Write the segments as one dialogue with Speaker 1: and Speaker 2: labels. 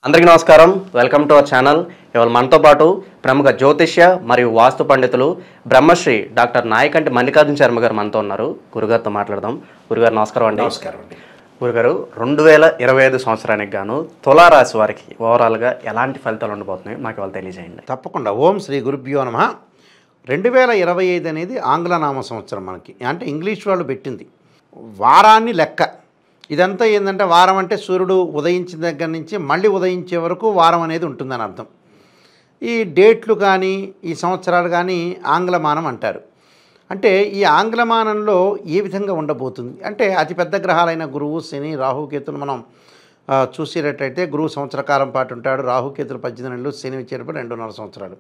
Speaker 1: అందరికీ నమస్కారం. Welcome to our channel. ఇవాళ మనతో పాటు ప్రముఖ జ్యోతిష్య మరియు వాస్తు పండితులు బ్రహ్మశ్రీ డాక్టర్ నాయకంటి మల్లికార్జున శర్మ గారు మనతో ఉన్నారు. గురుగారితో మాట్లాడదాం. గురుగారు నమస్కారం అండి.
Speaker 2: నమస్కారం అండి.
Speaker 1: గురుగారు, 2025 సంవత్సరానికి గాను తులారాశి వారికి ఓవరాల్గా ఎలాంటి ఫలితాలు ఉండబోతున్నాయి మాకు ఇవాళ తెలియజేయండి.
Speaker 2: తప్పకుండా. ఓం శ్రీ గురుభ్యో నమః. 2025 అనేది ఆంగ్లనామ సంవత్సరం మనకి, అంటే ఇంగ్లీష్ వాళ్ళు పెట్టింది వారాన్ని లెక్క. ఇదంతా ఏంటంటే వారం అంటే సూర్యుడు ఉదయించిన దగ్గర నుంచి మళ్ళీ ఉదయించే వరకు వారం అనేది ఉంటుందని అర్థం. ఈ డేట్లు కానీ ఈ సంవత్సరాలు కానీ ఆంగ్లమానం అంటారు. అంటే ఈ ఆంగ్లమానంలో ఏ విధంగా ఉండబోతుంది అంటే అతిపెద్ద గ్రహాలైన గురువు, శని, రాహుకేతులు మనం చూసేటట్టయితే గురువు సంవత్సర కాలం పాటు ఉంటాడు. రాహుకేతులు 18 నెలలు, శని వచ్చేటప్పుడు 2.5 సంవత్సరాలు.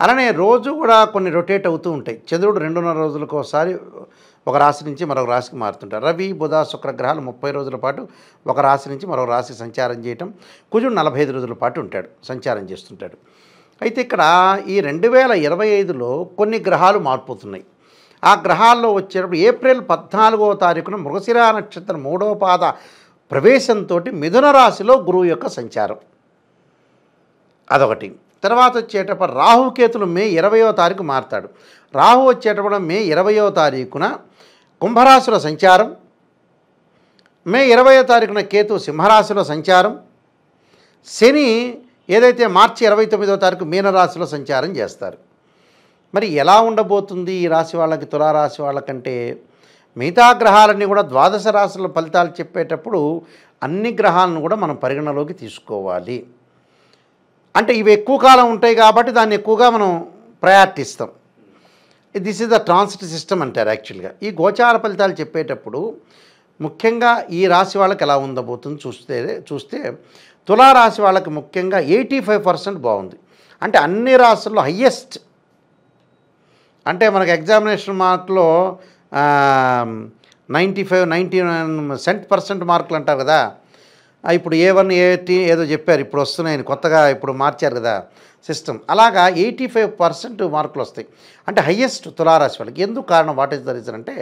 Speaker 2: అలానే రోజు కూడా కొన్ని రొటేట్ అవుతూ ఉంటాయి. చంద్రుడు 2.5 రోజులకు ఒకసారి ఒక రాశి నుంచి మరొక రాశికి మారుతుంటారు. రవి, బుధ, శుక్ర గ్రహాలు 30 రోజుల పాటు ఒక రాశి నుంచి మరొక రాశి సంచారం చేయటం. కుజుడు 45 రోజుల పాటు ఉంటాడు, సంచారం చేస్తుంటాడు. అయితే ఇక్కడ ఈ 2025లో కొన్ని గ్రహాలు మారిపోతున్నాయి. ఆ గ్రహాల్లో వచ్చేటప్పుడు ఏప్రిల్ 14వ తారీఖున మృగశిర నక్షత్రం 3వ పాద ప్రవేశంతో మిథున రాశిలో గురువు యొక్క సంచారం అదొకటి. తర్వాత వచ్చేటప్పుడు రాహుకేతులు మే 20వ తారీఖు మారుతాడు. రాహు వచ్చేటప్పుడు మే 20వ తారీఖున కుంభరాశిలో సంచారం. మే 20వ తారీఖున కేతు సింహరాశిలో సంచారం. శని ఏదైతే మార్చి 29వ తారీఖు మీనరాశిలో సంచారం చేస్తారు. మరి ఎలా ఉండబోతుంది ఈ రాశి వాళ్ళకి, తులారాశి వాళ్ళకంటే మిగతా గ్రహాలన్నీ కూడా ద్వాదశ రాశుల ఫలితాలు చెప్పేటప్పుడు అన్ని గ్రహాలను కూడా మనం పరిగణలోకి తీసుకోవాలి. అంటే ఇవి ఎక్కువ కాలం ఉంటాయి కాబట్టి దాన్ని ఎక్కువగా మనం ప్రయారిటీ ఇస్తాం. This is the transit system అంటారు యాక్చువల్గా. ఈ గోచార ఫలితాలు చెప్పేటప్పుడు ముఖ్యంగా ఈ రాశి వాళ్ళకి ఎలా ఉండబోతుంది చూస్తే తులారాశి వాళ్ళకి ముఖ్యంగా 85% బాగుంది. అంటే అన్ని రాశుల్లో హయ్యెస్ట్, అంటే మనకు ఎగ్జామినేషన్ మార్కులో 99% మార్కులు అంటారు కదా. ఇప్పుడు A1 A2 ఏదో చెప్పారు, ఇప్పుడు వస్తున్నాయని కొత్తగా ఇప్పుడు మార్చారు కదా సిస్టమ్. అలాగా 85% మార్కులు వస్తాయి. అంటే హయ్యెస్ట్ తులారాశి వాళ్ళకి. ఎందుకు కారణం, వాట్ ఈస్ ద రీజన్ అంటే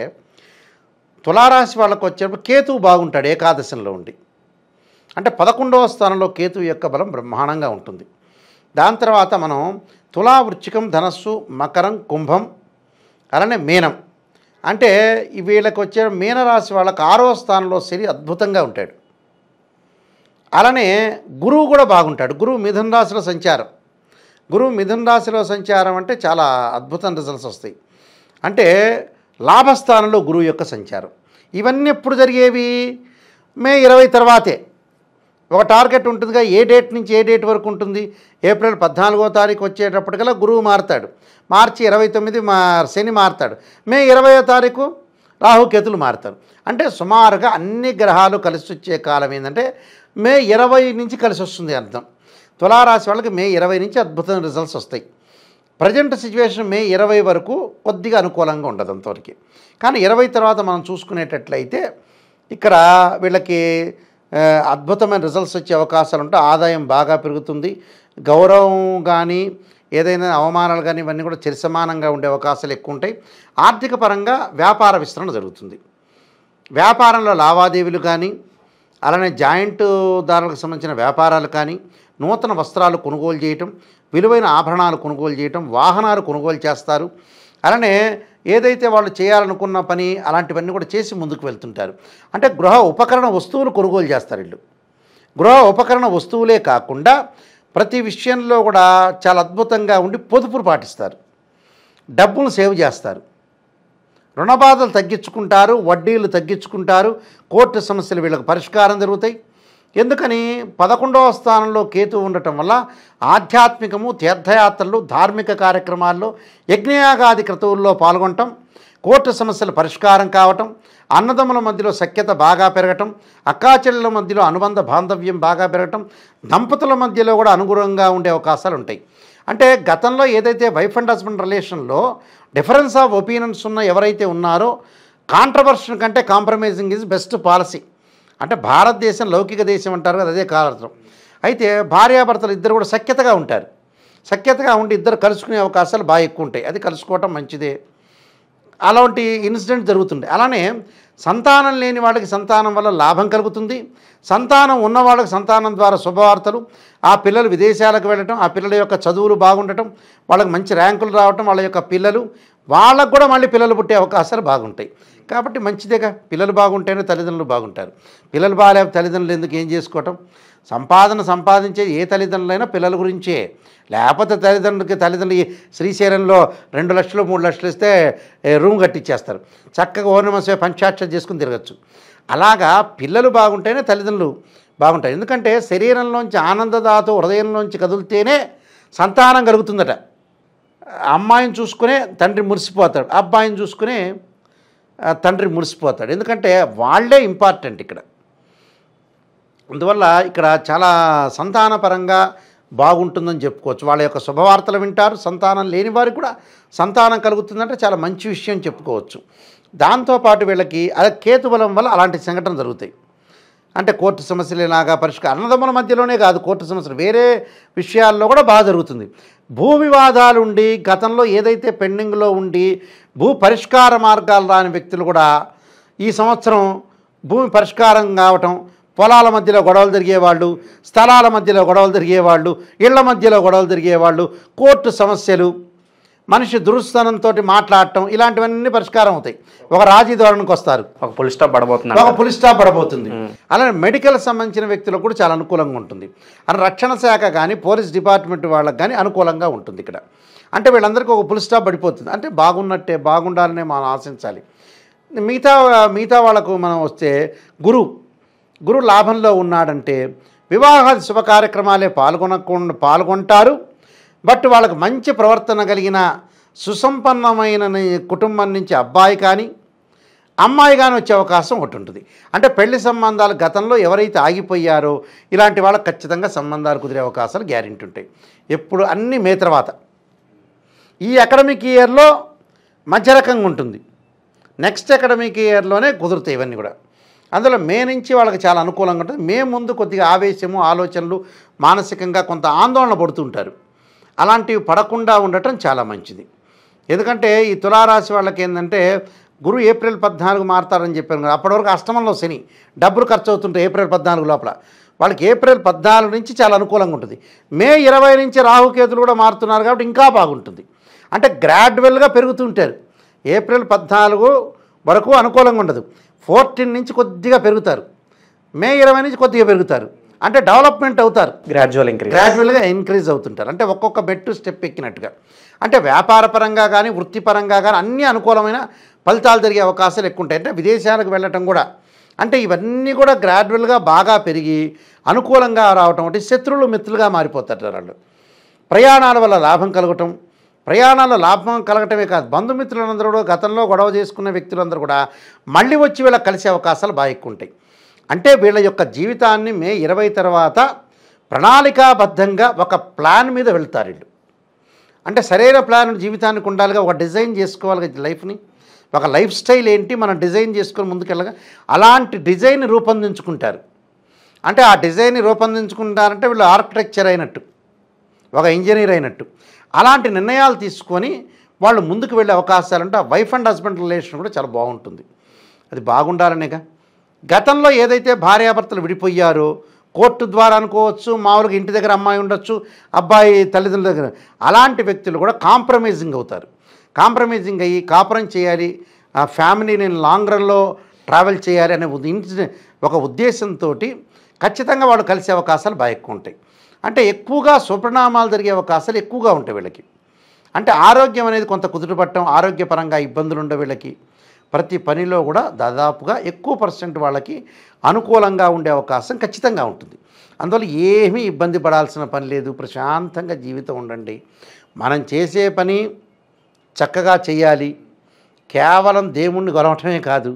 Speaker 2: తులారాశి వాళ్ళకు వచ్చేటప్పుడు కేతువు బాగుంటాడు ఏకాదశంలో ఉండి. అంటే 11వ స్థానంలో కేతువు యొక్క బలం బ్రహ్మాండంగా ఉంటుంది. దాని తర్వాత మనం తులా, వృశ్చికం, ధనస్సు, మకరం, కుంభం, అలానే మీనం. అంటే వీళ్ళకి వచ్చే మీనరాశి వాళ్ళకి 6వ స్థానంలో శని అద్భుతంగా ఉంటాడు. అలానే గురువు కూడా బాగుంటాడు. గురువు మిథున రాశిలో సంచారం. గురువు మిథున రాశిలో సంచారం అంటే చాలా అద్భుతం రిజల్ట్స్ వస్తాయి. అంటే లాభస్థానంలో గురువు యొక్క సంచారం. ఇవన్నీ ఎప్పుడు జరిగేవి? మే 20 తర్వాతే. ఒక టార్గెట్ ఉంటుందిగా, ఏ డేట్ నుంచి ఏ డేట్ వరకు ఉంటుంది. ఏప్రిల్ 14వ తారీఖు వచ్చేటప్పటికల్లా గురువు మారుతాడు. మార్చి 29 శని మారుతాడు. మే 20వ తారీఖు రాహుకేతులు మారుతారు. అంటే సుమారుగా అన్ని గ్రహాలు కలిసి వచ్చే కాలం ఏంటంటే మే 20 నుంచి కలిసి వస్తుంది అర్థం. తులారాశి వాళ్ళకి మే 20 నుంచి అద్భుతమైన రిజల్ట్స్ వస్తాయి. ప్రజెంట్ సిచ్యువేషన్ మే 20 వరకు కొద్దిగా అనుకూలంగా ఉండదు అంతవరకు. కానీ 20 తర్వాత మనం చూసుకునేటట్లయితే ఇక్కడ వీళ్ళకి అద్భుతమైన రిజల్ట్స్ వచ్చే అవకాశాలు ఉంటాయి. ఆదాయం బాగా పెరుగుతుంది. గౌరవం కానీ ఏదైనా అవమానాలు కానీ ఇవన్నీ కూడా సరిసమానంగా ఉండే అవకాశాలు ఎక్కువ ఉంటాయి. ఆర్థిక పరంగా వ్యాపార విస్తరణ జరుగుతుంది. వ్యాపారంలో లావాదేవీలు కానీ, అలానే జాయింట్ దారులకు సంబంధించిన వ్యాపారాలు కానీ, నూతన వస్త్రాలు కొనుగోలు చేయటం, విలువైన ఆభరణాలు కొనుగోలు చేయటం, వాహనాలు కొనుగోలు చేస్తారు. అలానే ఏదైతే వాళ్ళు చేయాలనుకున్న పని అలాంటివన్నీ కూడా చేసి ముందుకు వెళ్తుంటారు. అంటే గృహ ఉపకరణ వస్తువులు కొనుగోలు చేస్తారు వీళ్ళు. గృహ ఉపకరణ వస్తువులే కాకుండా ప్రతి విషయంలో కూడా చాలా అద్భుతంగా ఉండి పొదుపులు పాటిస్తారు. డబ్బులు సేవ్ చేస్తారు. రుణబాధలు తగ్గించుకుంటారు, వడ్డీలు తగ్గించుకుంటారు. కోర్టు సమస్యలు వీళ్ళకి పరిష్కారం జరుగుతాయి. ఎందుకని 11వ స్థానంలో కేతు ఉండటం వల్ల ఆధ్యాత్మికము, తీర్థయాత్రలు, ధార్మిక కార్యక్రమాల్లో, యజ్ఞయాగాది క్రతువుల్లో పాల్గొనటం, కోర్టు సమస్యల పరిష్కారం కావటం, అన్నదమ్ముల మధ్యలో సఖ్యత బాగా పెరగటం, అక్కాచెల్లెల మధ్యలో అనుబంధ బాంధవ్యం బాగా పెరగటం, దంపతుల మధ్యలో కూడా అనుగుణంగా ఉండే అవకాశాలు ఉంటాయి. అంటే గతంలో ఏదైతే వైఫ్ అండ్ హస్బెండ్ రిలేషన్లో డిఫరెన్స్ ఆఫ్ ఒపీనియన్స్ ఉన్న ఎవరైతే ఉన్నారో కాంట్రవర్షన్ కంటే కాంప్రమైజింగ్ ఈజ్ బెస్ట్ పాలసీ. అంటే భారతదేశం లౌకిక దేశం అంటారు కదా, అదే కారణం. అయితే భార్యాభర్తలు ఇద్దరు కూడా సఖ్యతగా ఉంటారు. సఖ్యతగా ఉండి ఇద్దరు కలుసుకునే అవకాశాలు బాగా ఎక్కువ ఉంటాయి. అది కలుసుకోవటం మంచిదే. అలాంటి ఇన్సిడెంట్ జరుగుతుండే. అలానే సంతానం లేని వాళ్ళకి సంతానం వల్ల లాభం కలుగుతుంది, సంతానం ఉన్న వాళ్ళకి సంతానం ద్వారా శుభవార్తలు, ఆ పిల్లలు విదేశాలకు వెళ్ళటం, ఆ పిల్లల యొక్క చదువులు బాగుండటం, వాళ్ళకి మంచి ర్యాంకులు రావటం, వాళ్ళ యొక్క పిల్లలు వాళ్ళకు కూడా మళ్ళీ పిల్లలు పుట్టే అవకాశాలు బాగుంటాయి. కాబట్టి మంచిదేగా, పిల్లలు బాగుంటేనే తల్లిదండ్రులు బాగుంటారు. పిల్లలు బాగాలేక తల్లిదండ్రులు ఎందుకు ఏం చేసుకోవటం? సంపాదించే ఏ తల్లిదండ్రులైనా పిల్లల గురించే. లేకపోతే తల్లిదండ్రులు శ్రీశైలంలో 2 లక్షలు 3 లక్షలు ఇస్తే రూమ్ కట్టించేస్తారు, చక్కగా ఓర్ణమసే పంచాక్షర చేసుకుని తిరగచ్చు. అలాగా పిల్లలు బాగుంటేనే తల్లిదండ్రులు బాగుంటారు. ఎందుకంటే శరీరంలోంచి ఆనందదాతో హృదయంలోంచి కదులుతేనే సంతానం కలుగుతుందట. అమ్మాయిని చూసుకునే తండ్రి మురిసిపోతాడు, అబ్బాయిని చూసుకునే తండ్రి మురిసిపోతాడు. ఎందుకంటే వాళ్ళే ఇంపార్టెంట్ ఇక్కడ. అందువల్ల ఇక్కడ చాలా సంతానపరంగా బాగుంటుందని చెప్పుకోవచ్చు. వాళ్ళ యొక్క శుభవార్తలు వింటారు, సంతానం లేని వారికి కూడా సంతానం కలుగుతుందంటే చాలా మంచి విషయం చెప్పుకోవచ్చు. దాంతోపాటు వీళ్ళకి అదే కేతుబలం వల్ల అలాంటి సంఘటనలు జరుగుతాయి. అంటే కోర్టు సమస్యలు ఇలాగా పరిష్కారం, అన్నదమ్ముల మధ్యలోనే కాదు, కోర్టు సమస్యలు వేరే విషయాల్లో కూడా బాగా జరుగుతుంది. భూ వివాదాలు ఉండి గతంలో ఏదైతే పెండింగ్లో ఉండి భూ పరిష్కార మార్గాలు రాని వ్యక్తులు కూడా ఈ సంవత్సరం భూమి పరిష్కారం కావటం, పొలాల మధ్యలో గొడవలు జరిగేవాళ్ళు, స్థలాల మధ్యలో గొడవలు జరిగేవాళ్ళు, ఇళ్ల మధ్యలో గొడవలు జరిగేవాళ్ళు, కోర్టు సమస్యలు, మనిషి దురుస్థానంతో మాట్లాడటం, ఇలాంటివన్నీ పరిష్కారం అవుతాయి. ఒక రాజీ ధోరణికి వస్తారు,
Speaker 1: ఒక ఫుల్ స్టాప్ పడబోతుంది.
Speaker 2: అలానే మెడికల్ సంబంధించిన వ్యక్తులకు కూడా చాలా అనుకూలంగా ఉంటుంది. అని రక్షణ శాఖ కానీ పోలీస్ డిపార్ట్మెంట్ వాళ్ళకి కానీ అనుకూలంగా ఉంటుంది ఇక్కడ. అంటే వీళ్ళందరికీ ఒక ఫుల్ స్టాప్ పడిపోతుంది. అంటే బాగున్నట్టే, బాగుండాలనే మనం ఆశించాలి. మిగతా వాళ్ళకు మనం వస్తే గురు లాభంలో ఉన్నాడంటే వివాహాది శుభ కార్యక్రమాలే పాల్గొంటారు. బట్ వాళ్ళకు మంచి ప్రవర్తన కలిగిన సుసంపన్నమైన కుటుంబం నుంచి అబ్బాయి కానీ అమ్మాయి కానీ వచ్చే అవకాశం ఒకటి ఉంటుంది. అంటే పెళ్లి సంబంధాలు గతంలో ఎవరైతే ఆగిపోయారో ఇలాంటి వాళ్ళకి ఖచ్చితంగా సంబంధాలు కుదిరే అవకాశాలు గ్యారెంటీ ఉంటాయి. ఎప్పుడు అన్ని మే తర్వాత. ఈ అకాడమిక్ ఇయర్లో మధ్య రకంగా ఉంటుంది, నెక్స్ట్ అకాడమిక్ ఇయర్లోనే కుదురుతాయి ఇవన్నీ కూడా. అందులో మే నుంచి వాళ్ళకి చాలా అనుకూలంగా ఉంటుంది. మే ముందు కొద్దిగా ఆవేశము, ఆలోచనలు, మానసికంగా కొంత ఆందోళన పడుతుంటారు. అలాంటివి పడకుండా ఉండటం చాలా మంచిది. ఎందుకంటే ఈ తులారాశి వాళ్ళకి ఏంటంటే గురు ఏప్రిల్ 14 మారుతారని చెప్పాను కదా, అప్పటి వరకు అష్టమంలో శని, డబ్బులు ఖర్చు అవుతుంటాయి ఏప్రిల్ 14 లోపల. వాళ్ళకి ఏప్రిల్ 14 నుంచి చాలా అనుకూలంగా ఉంటుంది. మే 20 నుంచి రాహుకేతులు కూడా మారుతున్నారు కాబట్టి ఇంకా బాగుంటుంది. అంటే గ్రాడ్యువల్గా పెరుగుతుంటారు. ఏప్రిల్ 14 వరకు అనుకూలంగా ఉండదు, 14 నుంచి కొద్దిగా పెరుగుతారు, మే 20 నుంచి కొద్దిగా పెరుగుతారు. అంటే డెవలప్మెంట్ అవుతారు, గ్రాడ్యువల్గా ఇంక్రీజ్ అవుతుంటారు. అంటే ఒక్కొక్క మెట్టు స్టెప్ ఎక్కినట్టుగా. అంటే వ్యాపారపరంగా కానీ వృత్తిపరంగా కానీ అన్ని అనుకూలమైన ఫలితాలు జరిగే అవకాశాలు ఎక్కువ ఉంటాయి. అంటే విదేశాలకు వెళ్ళటం కూడా, అంటే ఇవన్నీ కూడా గ్రాడ్యువల్గా బాగా పెరిగి అనుకూలంగా రావటం. అంటే శత్రువులు మిత్రులుగా మారిపోతారు వాళ్ళు. ప్రయాణాల వల్ల లాభం కలగటం, ప్రయాణాల్లో లాభం కలగటమే కాదు, బంధుమిత్రులందరూ కూడా గతంలో గొడవ చేసుకున్న వ్యక్తులందరూ కూడా మళ్ళీ వచ్చి వీళ్ళకి కలిసే అవకాశాలు బాగా ఎక్కువ ఉంటాయి. అంటే వీళ్ళ యొక్క జీవితాన్ని మే 20 తర్వాత ప్రణాళికాబద్ధంగా ఒక ప్లాన్ మీద వెళ్తారు వీళ్ళు. అంటే సరైన ప్లాన్ జీవితానికి ఉండాలిగా, ఒక డిజైన్ చేసుకోవాలి లైఫ్ని, ఒక లైఫ్ స్టైల్ ఏంటి మనం డిజైన్ చేసుకొని ముందుకెళ్ళగా అలాంటి డిజైన్ రూపొందించుకుంటారు. అంటే ఆ డిజైన్ని రూపొందించుకుంటారంటే వీళ్ళు ఆర్కిటెక్చర్ అయినట్టు, ఒక ఇంజనీర్ అయినట్టు. అలాంటి నిర్ణయాలు తీసుకొని వాళ్ళు ముందుకు వెళ్ళే అవకాశాలు ఉంటే ఆ వైఫ్ అండ్ హస్బెండ్ రిలేషన్ కూడా చాలా బాగుంటుంది. అది బాగుండాలనేగా. గతంలో ఏదైతే భార్యాభర్తలు విడిపోయారో కోర్టు ద్వారా అనుకోవచ్చు, మామూలుగా ఇంటి దగ్గర అమ్మాయి ఉండొచ్చు, అబ్బాయి తల్లిదండ్రుల దగ్గర, అలాంటి వ్యక్తులు కూడా కాంప్రమైజింగ్ అవుతారు. కాంప్రమైజింగ్ అయ్యి కాపురం చేయాలి, ఆ ఫ్యామిలీని లాంగ్ రన్లో ట్రావెల్ చేయాలి అనే ఒక ఉద్దేశంతో ఖచ్చితంగా వాళ్ళు కలిసే అవకాశాలు బాగా ఎక్కువ ఉంటాయి. అంటే ఎక్కువగా సుపరిణామాలు జరిగే అవకాశాలు ఎక్కువగా ఉంటాయి వీళ్ళకి. అంటే ఆరోగ్యం అనేది కొంత కుదుటపడటం, ఆరోగ్యపరంగా ఇబ్బందులు ఉండే వీళ్ళకి ప్రతి పనిలో కూడా దాదాపుగా ఎక్కువ % వాళ్ళకి అనుకూలంగా ఉండే అవకాశం ఖచ్చితంగా ఉంటుంది. అందువల్ల ఏమీ ఇబ్బంది పడాల్సిన పని లేదు, ప్రశాంతంగా జీవితం ఉండండి. మనం చేసే పని చక్కగా చేయాలి. కేవలం దేవుణ్ణి కొలవటమే కాదు,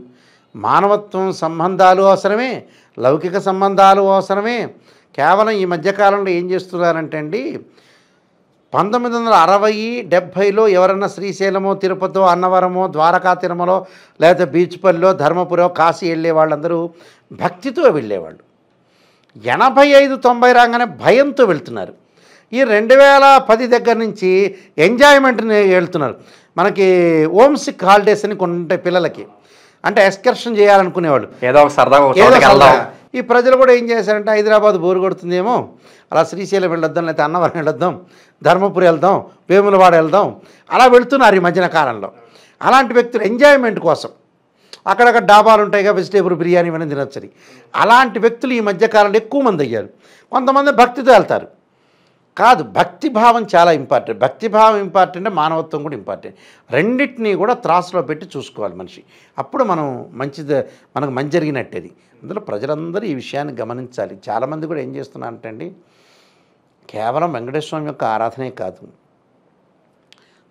Speaker 2: మానవత్వం సంబంధాలు అవసరమే, లౌకిక సంబంధాలు అవసరమే. కేవలం ఈ మధ్యకాలంలో ఏం చేస్తున్నారంటే అండి, 1960, 70లో ఎవరన్నా శ్రీశైలమో, తిరుపతో, అన్నవరమో, ద్వారకా తిరుమలో, లేకపోతే బీచ్పల్లిలో, ధర్మపురో, కాశీ వెళ్ళే వాళ్ళందరూ భక్తితో వెళ్ళేవాళ్ళు. 85, 90 రాగానే భయంతో వెళ్తున్నారు. ఈ 2010 దగ్గర నుంచి ఎంజాయ్మెంట్ని వెళ్తున్నారు. మనకి హోమ్ సిక్ హాలిడేస్ అని కొన్ని ఉంటాయి పిల్లలకి, అంటే ఎక్స్కర్షన్ చేయాలనుకునేవాళ్ళు,
Speaker 1: ఏదో ఒక సరదాగా ఒక
Speaker 2: ఏదో
Speaker 1: చోటకి వెళ్దాం.
Speaker 2: సరదాగా. ఈ ప్రజలు కూడా ఏం చేశారంటే హైదరాబాద్ బోరు కొడుతుందేమో, అలా శ్రీశైలం వెళ్ళొద్దాం, లేకపోతే అన్నవరం వెళ్ళొద్దాం, ధర్మపురి వెళ్దాం, వేములవాడ వెళ్దాం, అలా వెళ్తున్నారు ఈ మధ్యన కాలంలో. అలాంటి వ్యక్తులు ఎంజాయ్మెంట్ కోసం అక్కడక్కడ డాబాలు ఉంటాయిగా, వెజిటేబుల్ బిర్యానీ ఇవన్నీ తినొచ్చని. అలాంటి వ్యక్తులు ఈ మధ్యకాలంలో ఎక్కువ మంది అయ్యారు. కొంతమంది భక్తితో వెళ్తారు. కాదు, భక్తిభావం చాలా ఇంపార్టెంట్. భక్తిభావం ఇంపార్టెంట్, మానవత్వం కూడా ఇంపార్టెంట్. రెండింటినీ కూడా త్రాసులో పెట్టి చూసుకోవాలి మనిషి. అప్పుడు మనం మనకు మంచి జరిగినట్టేది. అందులో ప్రజలందరూ ఈ విషయాన్ని గమనించాలి. చాలామంది కూడా ఏం చేస్తున్నారంటే అండి, కేవలం వెంకటేశ్వర స్వామి యొక్క ఆరాధనే కాదు,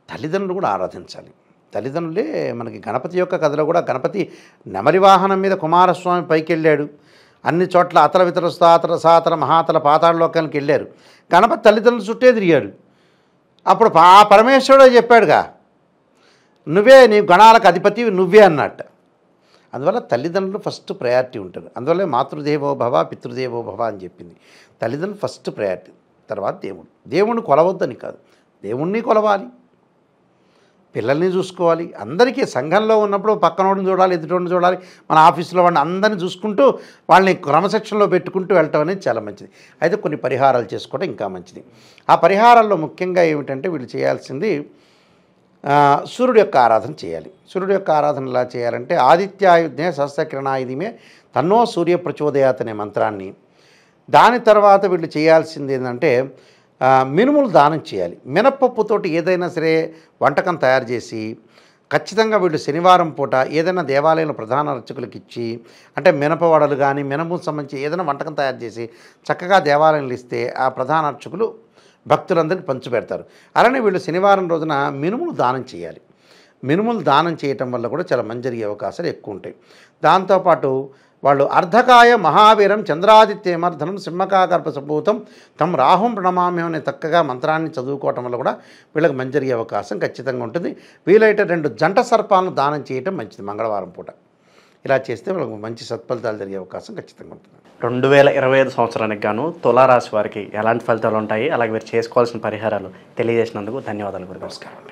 Speaker 2: తల్లిదండ్రులు కూడా ఆరాధించాలి. తల్లిదండ్రులే మనకి గణపతి యొక్క కథలో కూడా, గణపతి నెమలి వాహనం మీద కుమారస్వామి పైకి వెళ్ళాడు, అన్ని చోట్ల అతల వితల స్థాతల సాతల మహాతల పాతాళలోకానికి వెళ్ళారు. గణపతి తల్లిదండ్రులు చుట్టే తిరిగాడు. అప్పుడు పరమేశ్వరుడే చెప్పాడుగా, నువ్వే నీ గణాలకు అధిపతి నువ్వే అన్నట్టు. అందువల్ల తల్లిదండ్రులు ఫస్ట్ ప్రయారిటీ ఉంటుంది. అందువల్ల మాతృదేవో భవ పితృదేవో భవ అని చెప్పింది. తల్లిదండ్రులు ఫస్ట్ ప్రయారిటీ, తర్వాత దేవుణ్ణి కొలవద్దని కాదు, దేవుణ్ణి కొలవాలి, పిల్లల్ని చూసుకోవాలి. అందరికీ సంఘంలో ఉన్నప్పుడు పక్కనోడిని చూడాలి, ఎదుటోడిని చూడాలి, మన ఆఫీసులో వాడిని అందరినీ చూసుకుంటూ వాళ్ళని క్రమశిక్షణలో పెట్టుకుంటూ వెళ్ళటం అనేది చాలా మంచిది. అయితే కొన్ని పరిహారాలు చేసుకోవడం ఇంకా మంచిది. ఆ పరిహారాల్లో ముఖ్యంగా ఏమిటంటే వీళ్ళు చేయాల్సింది సూర్యుడు యొక్క ఆరాధన చేయాలి. సూర్యుడు యొక్క ఆరాధన ఎలా చేయాలంటే ఆదిత్యాయుధ్నే సహస్రకిరణాయుధిమే తన్నో సూర్య ప్రచోదయాత్ అనే మంత్రాన్ని, దాని తర్వాత వీళ్ళు చేయాల్సింది ఏంటంటే మినుములు దానం చేయాలి. మినపప్పుతోటి ఏదైనా సరే వంటకం తయారు చేసి ఖచ్చితంగా వీళ్ళు శనివారం పూట ఏదైనా దేవాలయంలో ప్రధాన అర్చకులకు ఇచ్చి, అంటే మినపవడలు కానీ మినపకు సంబంధించి ఏదైనా వంటకం తయారు చేసి చక్కగా దేవాలయంలో ఇస్తే ఆ ప్రధాన అర్చకులు భక్తులందరికీ పంచిపెడతారు. అలానే వీళ్ళు శనివారం రోజున మినుములు దానం చేయాలి. మినుములు దానం చేయటం వల్ల కూడా చాలా మంచి జరిగే అవకాశాలు ఎక్కువ ఉంటాయి. దాంతోపాటు వాళ్ళు అర్ధకాయ మహావీరం చంద్రాదిత్యమర్ధనం సింహకాగర్భ సంభూతం తమ్ రాహుం ప్రణమామ్యం అనే చక్కగా మంత్రాన్ని చదువుకోవటం వల్ల కూడా వీళ్ళకి మంచి జరిగే అవకాశం ఖచ్చితంగా ఉంటుంది. వీలైతే 2 జంట సర్పాలను దానం చేయటం మంచిది మంగళవారం పూట. ఇలా చేస్తే వాళ్ళకి మంచి సత్ఫలితాలు జరిగే అవకాశం ఖచ్చితంగా ఉంటుంది.
Speaker 1: 2025 సంవత్సరానికి గాను తులారాశి వారికి ఎలాంటి ఫలితాలు ఉంటాయి, అలాగే మీరు చేసుకోవాల్సిన పరిహారాలు తెలియజేసినందుకు ధన్యవాదాలు గురు.
Speaker 2: నమస్కారం.